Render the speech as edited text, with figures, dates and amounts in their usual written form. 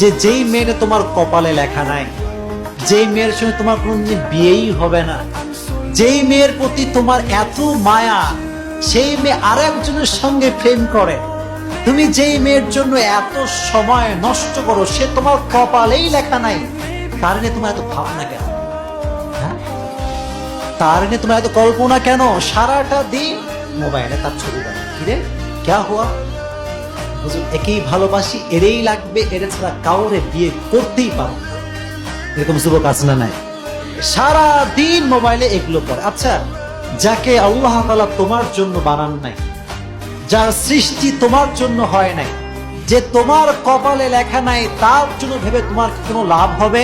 যে যেই মেয়েটা তোমার কপালে লেখা নাই, যেই মেয়ের সঙ্গে তোমার কোনোদিন বিয়েই হবে না, যেই মেয়ের প্রতি তোমার এত মায়া, সেই মেয়ে আরেকজনের সঙ্গে প্রেম করে, তুমি যেই মেয়ের জন্য এত সময় নষ্ট করো, সে তোমার কপালেই লেখা নাই, তার নিয়ে তোমার এত ভাবনা কেন? হ্যাঁ, তার নিয়ে তোমার এত কল্পনা কেন? সারাটা দিন মোবাইলে তার ছবি দেখো, কিরে ক্যা হুয়া, হুজুর একেই ভালোবাসি, এরেই লাগবে, এর ছাড়া কাউরে বিয়ে করতেই পারো না। এরকম যুবক আছে না নাই? সারা দিন মোবাইলে এগুলো করে। আচ্ছা, যাকে আল্লাহ তাআলা তোমার জন্য বানান নাই, যার সৃষ্টি তোমার জন্য হয় নাই, যে তোমার কপালে লেখা নাই, তার জন্য ভেবে তোমার কোনো লাভ হবে?